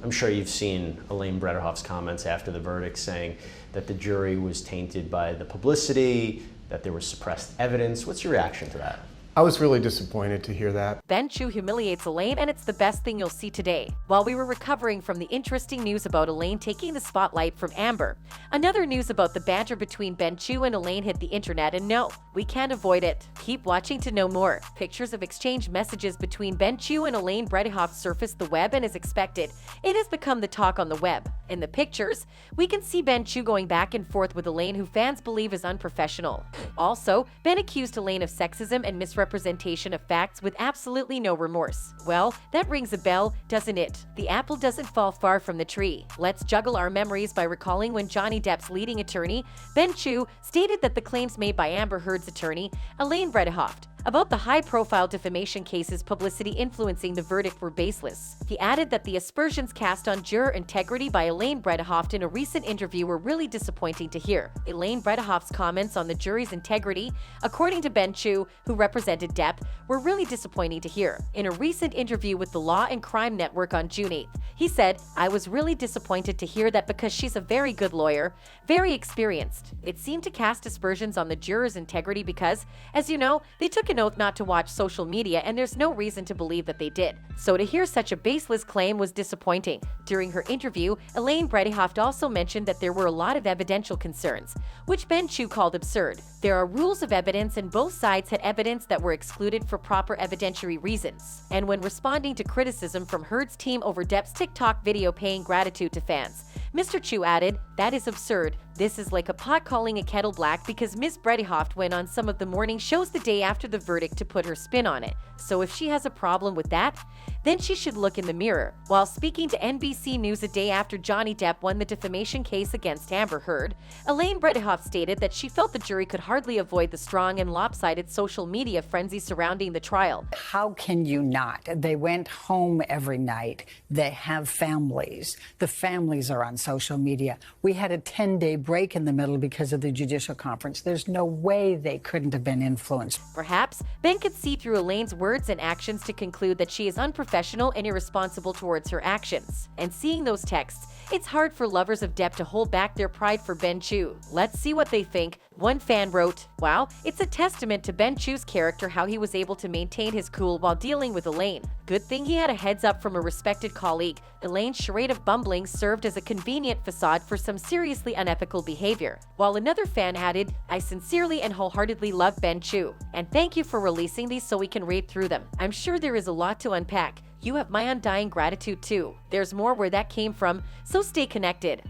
I'm sure you've seen Elaine Bredehoff's comments after the verdict saying that the jury was tainted by the publicity, that there was suppressed evidence. What's your reaction to that? I was really disappointed to hear that. Ben Chew humiliates Elaine, and it's the best thing you'll see today. While we were recovering from the interesting news about Elaine taking the spotlight from Amber, another news about the banter between Ben Chew and Elaine hit the internet, and no, we can't avoid it. Keep watching to know more. Pictures of exchanged messages between Ben Chew and Elaine Bredehoff surfaced the web, and as expected, it has become the talk on the web. In the pictures, we can see Ben Chew going back and forth with Elaine, who fans believe is unprofessional. Also, Ben accused Elaine of sexism and misrepresentation of facts with absolutely no remorse. Well, that rings a bell, doesn't it? The apple doesn't fall far from the tree. Let's juggle our memories by recalling when Johnny Depp's leading attorney, Ben Chew, stated that the claims made by Amber Heard's attorney, Elaine Bredehoff, about the high-profile defamation case's publicity influencing the verdict were baseless. He added that the aspersions cast on juror integrity by Elaine Bredehoff in a recent interview were really disappointing to hear. Elaine Bredehoff's comments on the jury's integrity, according to Ben Chew, who represented Depp, were really disappointing to hear. In a recent interview with the Law and Crime Network on June 8th, he said, "I was really disappointed to hear that because she's a very good lawyer, very experienced. It seemed to cast aspersions on the juror's integrity because, as you know, they took an oath not to watch social media, and there's no reason to believe that they did. So to hear such a baseless claim was disappointing." During her interview, Elaine Bredehoff also mentioned that there were a lot of evidential concerns, which Ben Chew called absurd. There are rules of evidence, and both sides had evidence that were excluded for proper evidentiary reasons. And when responding to criticism from Heard's team over Depp's TikTok video paying gratitude to fans, Mr. Chew added, "That is absurd. This is like a pot calling a kettle black because Ms. Bredehoff went on some of the morning shows the day after the verdict to put her spin on it. So if she has a problem with that, then she should look in the mirror." While speaking to NBC News a day after Johnny Depp won the defamation case against Amber Heard, Elaine Bredehoff stated that she felt the jury could hardly avoid the strong and lopsided social media frenzy surrounding the trial. How can you not? They went home every night. They have families. The families are on social media. We had a 10-day break in the middle because of the judicial conference. There's no way they couldn't have been influenced. Perhaps Ben could see through Elaine's words and actions to conclude that she is unprofessional and irresponsible towards her actions. And seeing those texts, it's hard for lovers of Depp to hold back their pride for Ben Chew. Let's see what they think. One fan wrote, "Wow, it's a testament to Ben Chew's character how he was able to maintain his cool while dealing with Elaine. Good thing he had a heads up from a respected colleague. Elaine's charade of bumbling served as a convenient facade for some seriously unethical behavior." While another fan added, "I sincerely and wholeheartedly love Ben Chew, and thank you for releasing these so we can read through them. I'm sure there is a lot to unpack. You have my undying gratitude too. There's more where that came from, so stay connected."